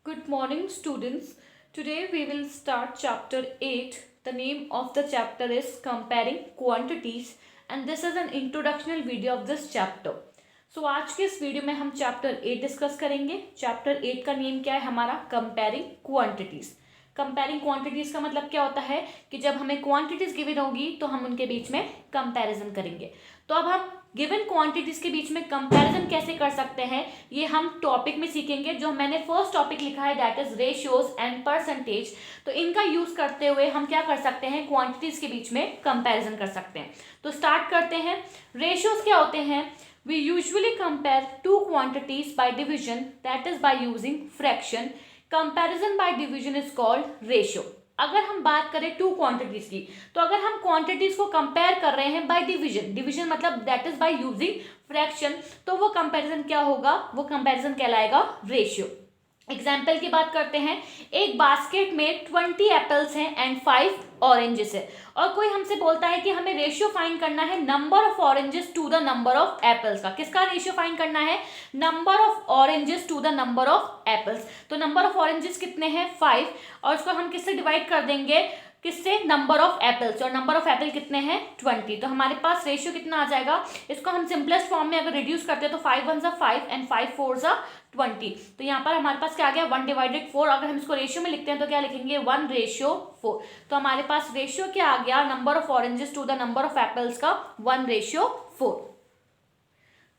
Good morning, students. Today we will start chapter 8. The name of the chapter is Comparing Quantities, and this is an introductional video of this chapter. So आज के इस video में हम chapter 8 discuss करेंगे. Chapter 8 का name क्या है हमारा? Comparing quantities. कंपेयरिंग क्वांटिटीज का मतलब क्या होता है कि जब हमें क्वांटिटीज गिवन होगी तो हम उनके बीच में कंपैरिजन करेंगे. तो अब हम गिवन क्वांटिटीज के बीच में कंपैरिजन कैसे कर सकते हैं ये हम टॉपिक में सीखेंगे. जो मैंने फर्स्ट टॉपिक लिखा है that is ratios and percentage. तो इनका यूज करते हुए हम क्या कर सकते हैं? क्वांटिटीज के बीच में कंपैरिजन कर सकते हैं. तो स्टार्ट करते हैं. रेशियोज क्या होते हैं? We usually compare two quantities by division, that is by using fraction. Comparison by division is called ratio. अगर हम बात करें टू क्वांटिटीज की, तो अगर हम क्वांटिटीज को कंपेयर कर रहे हैं बाय डिवीजन, डिवीजन मतलब that is by using fraction, तो वो कंपैरिजन क्या होगा? वो कंपैरिजन कहलाएगा रेशियो. एग्जाम्पल की बात करते हैं. एक बास्केट में 20 एप्पल्स हैं एंड 5 ऑरेंजेस है, और कोई हमसे बोलता है कि हमें रेशियो फाइंड करना है number of oranges to the number of apples का. किसका रेशियो फाइंड करना है? Number of oranges to the number of apples. तो नंबर ऑफ ऑरेंजेस कितने हैं? 5, और इसको हम किससे डिवाइड कर देंगे? किससे? Number of apples. और नंबर ऑफ एप्पल कितने हैं? 20. तो हमारे पास रेशियो कितना आ जाएगा? इसको हम सिंपलेस्ट फॉर्म में अगर रिड्यूस करते हैं तो 5 1 जा 5 एंड 5 4 जा 20. तो यहाँ पर हमारे पास क्या आ गया? 1/4. अगर हम इसको रेशियो में लिखते हैं तो क्या लिखेंगे? 1/4. तो हमारे पास रेशियो क्या आ गया? Number of oranges to the number of apples का 1/4.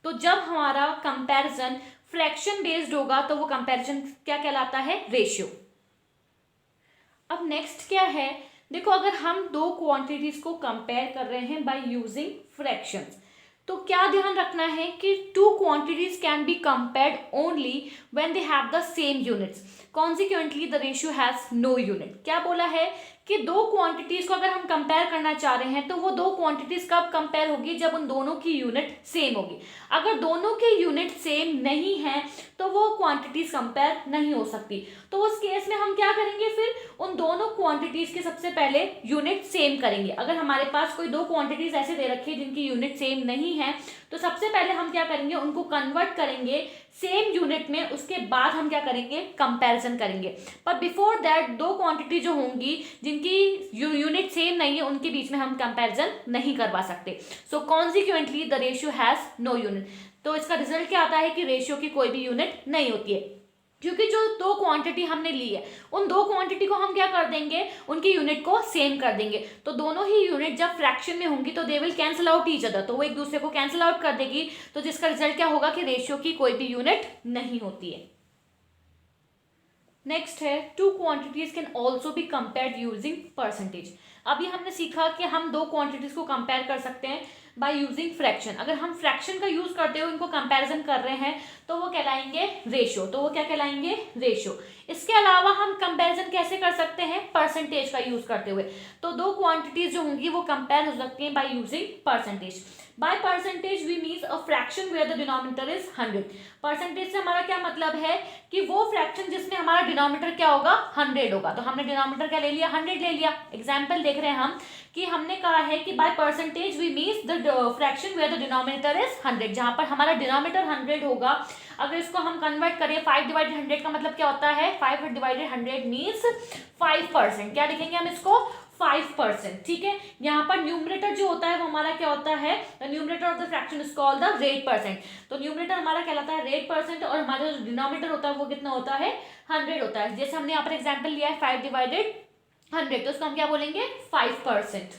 तो जब हमारा कंपैरिजन फ्रैक्शन बेस्ड होगा तो वो कंपैरिजन क्या कहलाता है? रेशियो. अब नेक्स्ट क्या है? देखो, अगर हम दो क्वांटिटीज को कंपेयर कर रहे हैं बाय यूजिंग फ्रैक्शंस, तो क्या ध्यान रखना है कि two quantities can be compared only when they have the same units. Consequently the ratio has no unit. क्या बोला है कि दो क्वांटिटीज को अगर हम कंपेयर करना चाह रहे हैं तो वो दो क्वांटिटीज कब कंपेयर होगी? जब उन दोनों की यूनिट सेम होगी. अगर दोनों की यूनिट सेम नहीं है तो वो क्वांटिटीज कंपेयर नहीं हो सकती. तो उस केस में हम क्या करेंगे? फिर उन दोनों क्वांटिटीज के सबसे पहले यूनिट सेम करेंगे. अगर हमारे पास कोई दो क्वांटिटीज ऐसे दे रखी है जिनकी यूनिट सेम नहीं है, तो सबसे पहले हम क्या करेंगे? उनको कन्वर्ट करेंगे सेम यूनिट में. उसके बाद हम क्या करेंगे? कंपैरिजन करेंगे. पर बिफोर दैट दो क्वांटिटी जो होंगी जिनकी यूनिट सेम नहीं है उनके बीच में हम कंपैरिजन नहीं करवा सकते. So consequently the ratio has no unit. तो इसका रिजल्ट क्या आता है कि रेशियो की कोई भी यूनिट नहीं होती है, क्योंकि जो दो क्वांटिटी हमने ली है उन दो क्वांटिटी को हम क्या कर देंगे? उनकी यूनिट को सेम कर देंगे. तो दोनों ही यूनिट जब फ्रैक्शन में होंगी तो they will cancel out each other. तो वो एक दूसरे को कैंसिल आउट कर देगी. तो जिसका रिजल्ट क्या होगा कि रेशियो की कोई भी यूनिट नहीं होती है. नेक्स्ट है to quantities can also be compared using percentage. अभी हमने सीखा कि हम दो क्वांटिटीज को कंपेयर कर सकते हैं बाय यूजिंग फ्रैक्शन. अगर हम फ्रैक्शन का यूज करते हुए इनको कंपैरिजन कर रहे हैं तो वो कहलाएंगे रेशियो. तो वो क्या कहलाएंगे? रेशियो. इसके अलावा हम कंपैरिजन कैसे कर सकते हैं? परसेंटेज का यूज करते हुए. तो दो क्वांटिटीज जो होंगी वो कंपेयर हो सकती हैं by using percentage. By percentage we means a fraction where the denominator is 100. Percentage से हमारा क्या मतलब है कि वो फ्रैक्शन जिसमें हमारा डिनोमिनेटर क्या होगा? 100 होगा. तो हमने डिनोमिनेटर क्या ले लिया? 100 ले लिया. एग्जाम्पल देख रहे हैं हम कि हमने कहा है कि by percentage we means the fraction where the denominator is 100. जहां पर हमारा डिनोमिनेटर 100 होगा, अगर इसको हम कन्वर्ट करें 5/100 का मतलब क्या होता है? 5/100 मीन्स 5%. क्या लिखेंगे हम इसको? 5%. ठीक है. यहाँ पर न्यूमरेटर जो होता है वो हमारा क्या होता है? The numerator of the fraction is called the rate percent. तो न्यूमरेटर हमारा कहलाता है रेट परसेंट, और हमारा जो डिनोमिनेटर होता है वो कितना होता है? 100 होता है. जैसे हमने यहाँ पर एग्जाम्पल लिया है 5/100, तो उसको हम क्या बोलेंगे? 5%.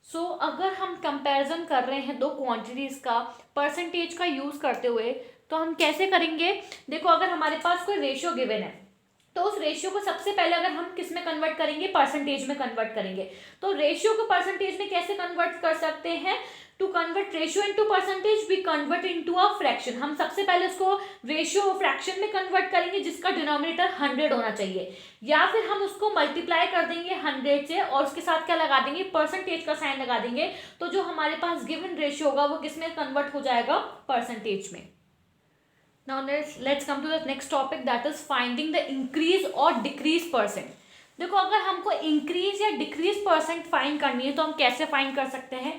सो अगर हम कंपैरिजन कर रहे हैं दो क्वांटिटीज का परसेंटेज का यूज करते हुए, तो हम कैसे करेंगे? देखो, अगर हमारे पास कोई रेशियो गिवन है तो उस रेशियो को सबसे पहले अगर हम किस में कन्वर्ट करेंगे? परसेंटेज में कन्वर्ट करेंगे. तो रेशियो को परसेंटेज में कैसे कन्वर्ट कर सकते हैं? To convert ratio into percentage we convert into a fraction. हम सबसे पहले उसको रेशियो फ्रैक्शन में कन्वर्ट करेंगे जिसका डिनोमिनेटर 100 होना चाहिए, या फिर हम उसको मल्टीप्लाई कर देंगे 100 से और उसके साथ क्या लगा देंगे? परसेंटेज का साइन लगा देंगे. तो जो हमारे पास गिवन रेशियो होगा वो किस में कन्वर्ट हो जाएगा? परसेंटेज में. Now let's come to the next topic, that is finding the increase or decrease percent. देखो, अगर हमको इंक्रीज या डिक्रीज परसेंट फाइंड करनी है तो हम कैसे फाइंड कर सकते हैं?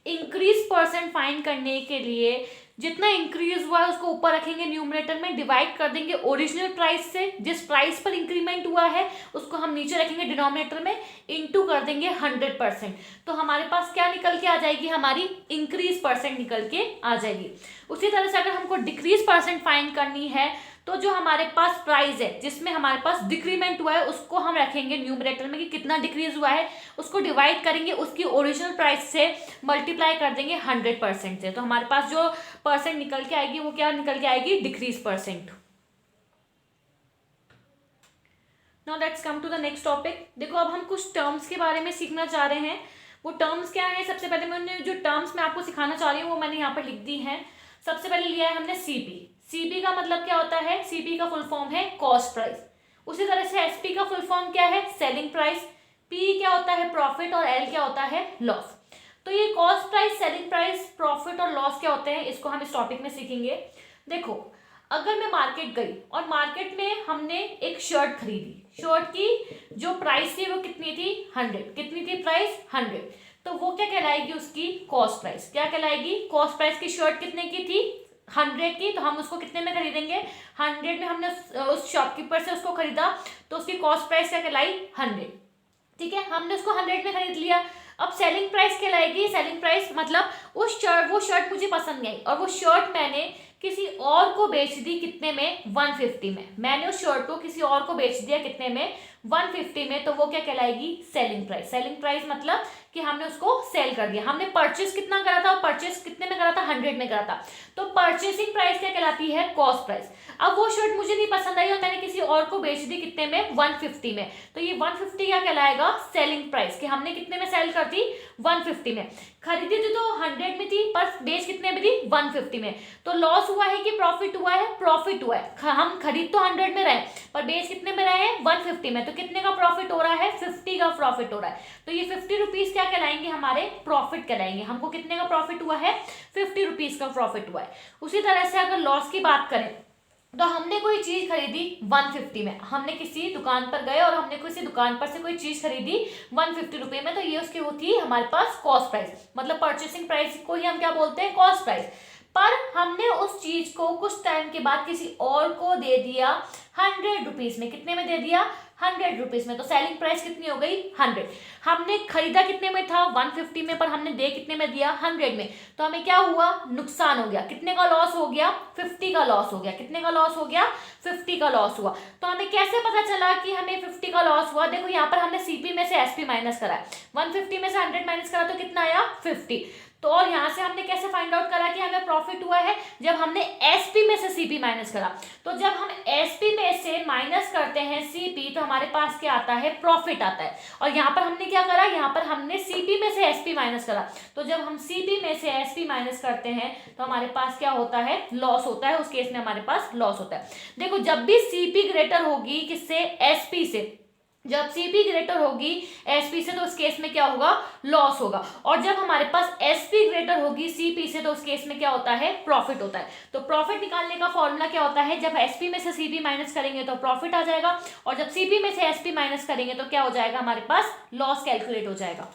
इंक्रीज परसेंट फाइंड करने के लिए जितना इंक्रीज हुआ है उसको ऊपर रखेंगे न्यूमरेटर में, डिवाइड कर देंगे ओरिजिनल प्राइस से, जिस प्राइस पर इंक्रीमेंट हुआ है उसको हम नीचे रखेंगे डिनोमिनेटर में, इनटू कर देंगे 100%। तो हमारे पास क्या निकल के आ जाएगी, हमारी इंक्रीज परसेंट निकल के आ जाएगी। उसी तरह से अगर हमको डिक्रीज परसेंट फाइंड करनी है तो जो हमारे पास प्राइस है जिसमें हमारे पास डिक्रीमेंट हुआ है उसको हम रखेंगे न्यूमरेटर में कि कितना डिक्रीज हुआ है, उसको डिवाइड करेंगे उसकी ओरिजिनल प्राइस से, मल्टीप्लाई कर देंगे 100% से। तो हमारे पास जो परसेंट निकल के आएगी वो क्या निकल के आएगी, decrease percent. Now let's come to the next topic. देखो अब हम कुछ टर्म्स के बारे में सीखना चाह रहे हैं। वो टर्म्स क्या है, सबसे पहले मैंने जो टर्म्स मैं आपको सिखाना चाह रही हूँ वो मैंने यहाँ पर लिख दी है। सबसे पहले लिया है हमने सीपी। सीपी का मतलब क्या होता है, सीपी का फुल फॉर्म है कॉस्ट प्राइस। उसी तरह से एसपी का फुल फॉर्म क्या है, सेलिंग प्राइस। पी क्या होता है, प्रॉफिट, और एल क्या होता है, लॉस। तो ये cost price, selling price, profit और लॉस क्या होते हैं, इसको हम इस टॉपिक में सीखेंगे। देखो अगर मैं मार्केट गई और मार्केट में हमने एक शर्ट खरीदी, शर्ट की जो प्राइस थी वो कितनी थी, 100। कितनी थी प्राइस, 100। तो वो क्या कहलाएगी, उसकी कॉस्ट प्राइस। क्या कहलाएगी, कॉस्ट प्राइस की शर्ट कितने की थी, 100 की, तो हम उसको कितने में खरीदेंगे, 100 में। हमने उस शॉपकीपर से उसको खरीदा तो उसकी कॉस्ट प्राइस क्या कहलाई, 100। ठीक है, हमने उसको 100 में खरीद लिया। अब सेलिंग प्राइस कहलाएगी, सेलिंग प्राइस मतलब वो शर्ट मुझे पसंद नहीं और वो शर्ट मैंने किसी और को बेच दी कितने में, 150 में। मैंने उस शर्ट को किसी और को बेच दिया कितने में, 150 में। तो वो क्या कहलाएगी, सेलिंग प्राइस। सेलिंग प्राइस मतलब कि हमने उसको सेल कर दिया। हमने परचेस कितना करा था, और परचेस कितने में करा था, 100 में करा था। तो परचेसिंग प्राइस क्या कहलाती है, कॉस्ट प्राइस। अब वो शर्ट मुझे नहीं पसंद आई और मैंने किसी और को बेच दी कितने में, 150 में। तो ये 150 क्या कहलाएगा, सेलिंग प्राइस, कि हमने कितने में सेल कर दी, 150 में। खरीदी थी तो 100 में थी पर बेच कितने में दी, 150 में। तो लॉस हुआ है कि प्रॉफिट हुआ है, प्रॉफिट हुआ है। हम खरीद तो 100 में रहे पर बेच कितने में रहे हैं, 150 में। तो कितने का प्रॉफिट हो रहा है, 50 का प्रॉफिट हो रहा है। तो ये 50 रुपीज क्या कहलाएंगे, हमारे प्रॉफिट कहलाएंगे। हमको कितने का प्रॉफिट हुआ है, 50 रुपीज का प्रॉफिट हुआ है। उसी तरह से अगर लॉस की बात करें तो हमने कोई चीज खरीदी 150 में, हमने किसी दुकान पर गए और हमने किसी दुकान पर से कोई चीज खरीदी 150 रुपए में, तो ये उसकी होती है हमारे पास कॉस्ट प्राइस। मतलब परचेसिंग प्राइस को ही हम क्या बोलते हैं, कॉस्ट प्राइस। पर हमने उस चीज को कुछ टाइम के बाद किसी और को दे दिया 100 रुपीज में। कितने में दे दिया, 100 रुपीज में। तो सेलिंग प्राइस कितनी हो गई, 100। हमने खरीदा कितने में था, 150 में, पर हमने दे कितने में दिया, 100 में। तो हमें क्या हुआ, नुकसान हो गया। कितने का लॉस हो गया, 50 का लॉस हो गया। कितने का लॉस हो गया, 50 का लॉस हुआ। तो हमें कैसे पता चला कि हमें 50 का लॉस हुआ, देखो यहाँ पर हमने सीपी में से एसपी माइनस करा, 150 में से 100 माइनस करा तो कितना आया, 50। तो और यहाँ से हमने कैसे फाइंड आउट करा कि हमें प्रॉफिट हुआ है, जब हमने एसपी में से सीपी माइनस करा। तो जब हम एसपी में से माइनस करते हैं सीपी तो हमारे पास क्या आता है, प्रॉफिट आता है। और यहाँ पर हमने क्या करा, यहाँ पर हमने सीपी में से एसपी माइनस करा। तो जब हम सीपी में से एसपी माइनस करते हैं तो हमारे पास क्या होता है, लॉस होता है। उस केस में हमारे पास लॉस होता है। देखो जब भी सीपी ग्रेटर होगी किससे, एसपी से, जब सीपी ग्रेटर होगी एसपी से तो उस केस में क्या होगा, लॉस होगा। और जब हमारे पास एसपी ग्रेटर होगी सीपी से तो उस केस में क्या होता है, प्रॉफिट होता है। तो प्रॉफिट निकालने का फॉर्मूला क्या होता है, जब एसपी में से सीपी माइनस करेंगे तो प्रॉफिट आ जाएगा, और जब सीपी में से एसपी माइनस करेंगे तो क्या हो जाएगा, हमारे पास लॉस कैलकुलेट हो जाएगा।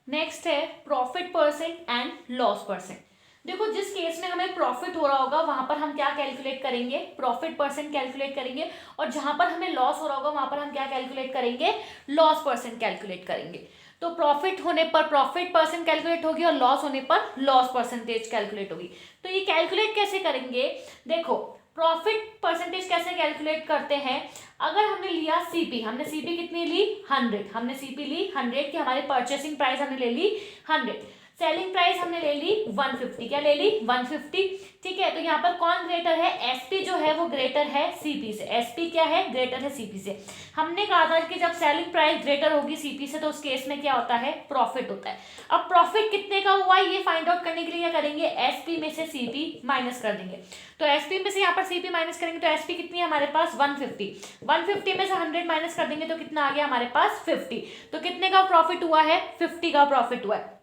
नेक्स्ट है profit percent and loss percent. देखो जिस केस में हमें प्रॉफिट हो रहा होगा वहां पर हम क्या कैलकुलेट करेंगे, प्रॉफिट परसेंट कैलकुलेट करेंगे, और जहां पर हमें लॉस हो रहा होगा वहां पर हम क्या कैलकुलेट करेंगे, लॉस परसेंट कैलकुलेट करेंगे। तो प्रॉफिट होने पर प्रॉफिट परसेंट कैलकुलेट होगी और लॉस होने पर लॉस परसेंटेज कैलकुलेट होगी। तो ये कैलकुलेट कैसे करेंगे, देखो प्रॉफिट परसेंटेज कैसे कैलकुलेट करते हैं। अगर हमने लिया सीपी, हमने सीपी कितनी ली, 100, हमने सीपी ली 100 की, हमारी परचेसिंग प्राइस हमने ले ली 100, सेलिंग प्राइस हमने ले ली 150, क्या ले ली 150। ठीक है, तो यहाँ पर कौन ग्रेटर है, एसपी जो है वो ग्रेटर है सीपी से। एसपी क्या है, ग्रेटर है सीपी से। हमने कहा था कि जब सेलिंग प्राइस ग्रेटर होगी सीपी से तो उस केस में क्या होता है, प्रॉफिट होता है। अब प्रॉफिट कितने का हुआ ये फाइंड आउट करने के लिए क्या करेंगे, एसपी में से सीपी माइनस कर देंगे। तो एसपी में से यहाँ पर सीपी माइनस करेंगे तो एसपी कितनी है हमारे पास, 150 में से 100 माइनस कर देंगे तो कितना आ गया हमारे पास, 50। तो कितने का प्रॉफिट हुआ है, 50 का प्रॉफिट हुआ है।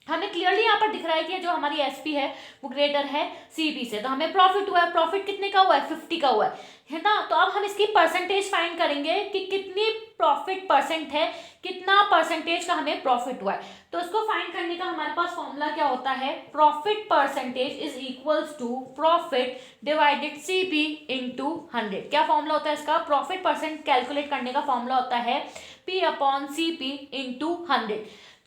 हमें क्लियरली यहाँ पर दिख रहा है कि जो हमारी एसपी है वो ग्रेटर है सीपी से, तो हमें प्रॉफिट हुआ है। प्रॉफिट कितने का हुआ है? 50 का हुआ है ना। तो अब हम इसकी परसेंटेज फाइंड करेंगे कि कितनी प्रॉफिट परसेंट है, कितना परसेंटेज का हमें प्रॉफिट हुआ है। तो इसको फाइंड करने का हमारे पास फॉर्मूला क्या होता है? Profit percentage is equals to profit divided CP into 100। क्या फॉर्मूला होता है इसका? प्रॉफिट परसेंट कैलकुलेट करने का फॉर्मूला होता है पी अपॉन सीपी इंटू 100।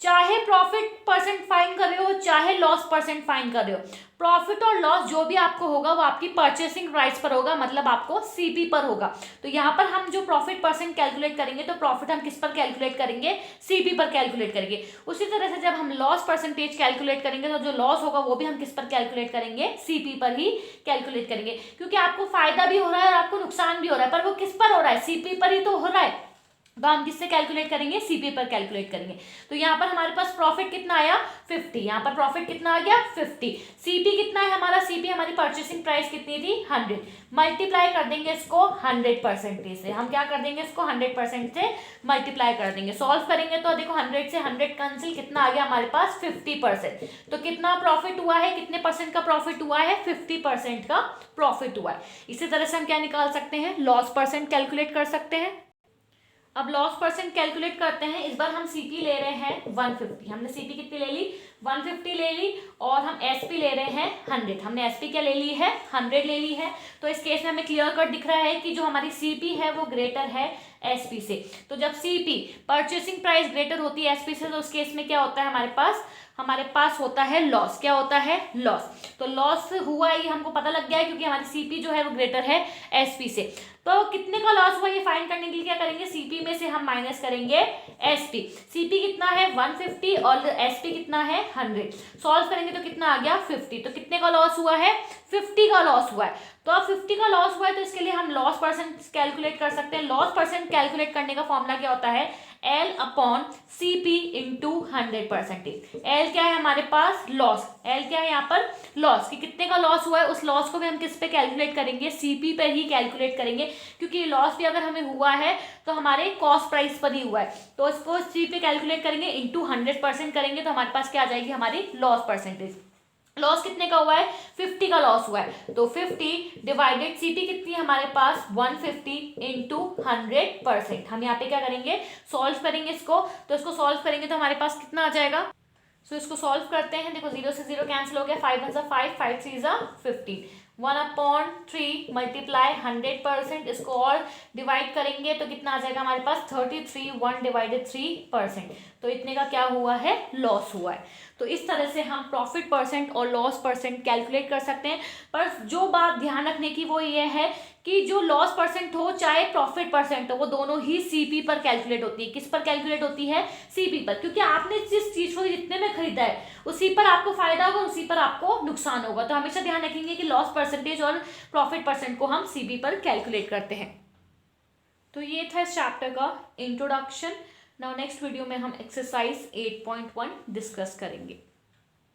चाहे प्रॉफिट परसेंट फाइंड कर रहे हो, चाहे लॉस परसेंट फाइंड कर रहे हो, प्रॉफिट और लॉस जो भी आपको होगा वो आपकी परचेसिंग प्राइस पर होगा, मतलब आपको सीपी पर होगा। तो यहाँ पर हम जो प्रॉफिट परसेंट कैलकुलेट करेंगे तो प्रॉफिट हम किस पर कैलकुलेट करेंगे? सीपी पर कैलकुलेट करेंगे। उसी तरह से जब हम लॉस परसेंटेज कैलकुलेट करेंगे तो जो लॉस होगा वो भी हम किस पर कैलकुलेट करेंगे? सीपी पर ही कैलकुलेट करेंगे, क्योंकि आपको फायदा भी हो रहा है और आपको नुकसान भी हो रहा है, पर वो किस पर हो रहा है? सीपी पर ही तो हो रहा है। तो हम किससे कैलकुलेट करेंगे? सीपी पर कैलकुलेट करेंगे। तो यहाँ पर हमारे पास प्रॉफिट कितना आया? 50। यहाँ पर प्रॉफिट कितना आ गया? 50। सीपी कितना है हमारा? सीपी हमारी परचेसिंग प्राइस कितनी थी? 100। मल्टीप्लाई कर देंगे इसको 100% से। हम क्या कर देंगे? इसको 100% से मल्टीप्लाई कर देंगे। सॉल्व करेंगे तो देखो 100 से 100 कैंसिल, कितना आ गया हमारे पास? 50%। तो कितना प्रॉफिट हुआ है? कितने परसेंट का प्रॉफिट हुआ है? 50% का प्रॉफिट हुआ है। इसी तरह से हम क्या निकाल सकते हैं? लॉस परसेंट कैलकुलेट कर सकते हैं। अब लॉस परसेंट कैलकुलेट करते हैं। इस बार हम सीपी ले रहे हैं 150। हमने सीपी कितनी ले ली? 150 ले ली। और हम एसपी ले रहे हैं 100। हमने एसपी क्या ले ली है? 100 ले ली है। तो इस केस में हमें क्लियर कट दिख रहा है कि जो हमारी सीपी है वो ग्रेटर है एसपी से। तो जब सीपी परचेसिंग प्राइस ग्रेटर होती है एसपी से, तो उस केस में क्या होता है हमारे पास होता है लॉस। क्या होता है? लॉस। तो लॉस हुआ ये हमको पता लग गया है, क्योंकि हमारी सीपी जो है वो ग्रेटर है एसपी से। तो कितने का लॉस हुआ ये फाइंड करने के लिए क्या करेंगे? सीपी में से हम माइनस करेंगे एसपी। सीपी कितना है? 150 और एसपी कितना है? 100। सॉल्व करेंगे तो कितना आ गया? 50। तो कितने का लॉस हुआ है? 50 का लॉस हुआ है। तो अब 50 का लॉस हुआ है तो इसके लिए हम लॉस परसेंट कैलकुलेट कर सकते हैं। लॉस परसेंट कैलकुलेट करने का फॉर्मूला क्या होता है? L upon CP into 100%। L क्या है हमारे पास? लॉस। एल क्या है यहाँ पर? लॉस। कि कितने का लॉस हुआ है, उस लॉस को भी हम किस पे कैलकुलेट करेंगे? सीपी पर ही कैलकुलेट करेंगे, क्योंकि लॉस भी अगर हमें हुआ है तो हमारे कॉस्ट प्राइस पर ही हुआ है। तो इसको सी पे कैलकुलेट करेंगे, इंटू 100% करेंगे, तो हमारे पास क्या आ जाएगी? हमारी लॉस परसेंटेज। लॉस कितने का हुआ है? 50 का लॉस हुआ है। तो 50 डिवाइडेड सीपी कितनी है हमारे पास? 150 इंटू 100%। हम यहाँ पे क्या करेंगे? सॉल्व करेंगे इसको। तो इसको सॉल्व करेंगे तो हमारे पास कितना आ जाएगा? सो इसको सॉल्व करते हैं। देखो 0 से 0 कैंसिल हो गया। 5 1 5, 5 3 15। 1/3 मल्टीप्लाई 100%। इसको और डिवाइड करेंगे तो कितना आ जाएगा हमारे पास? 33। 1 डिवाइडेड 3%। तो इतने का क्या हुआ है? लॉस हुआ है। तो इस तरह से हम प्रॉफिट परसेंट और लॉस परसेंट कैलकुलेट कर सकते हैं। पर जो बात ध्यान रखने की वो ये है कि जो लॉस परसेंट हो चाहे प्रॉफिट परसेंट हो, वो दोनों ही सीपी पर कैलकुलेट होती है। किस पर कैलकुलेट होती है? सीपी पर। क्योंकि आपने जिस चीज को जितने में खरीदा है उसी पर आपको फायदा होगा, उसी पर आपको नुकसान होगा। तो हमेशा ध्यान रखेंगे कि लॉस परसेंटेज और प्रॉफिट परसेंट को हम सीपी पर कैलकुलेट करते हैं। तो ये था इस चैप्टर का इंट्रोडक्शन। नाउ नेक्स्ट वीडियो में हम एक्सरसाइज 8.1 डिस्कस करेंगे।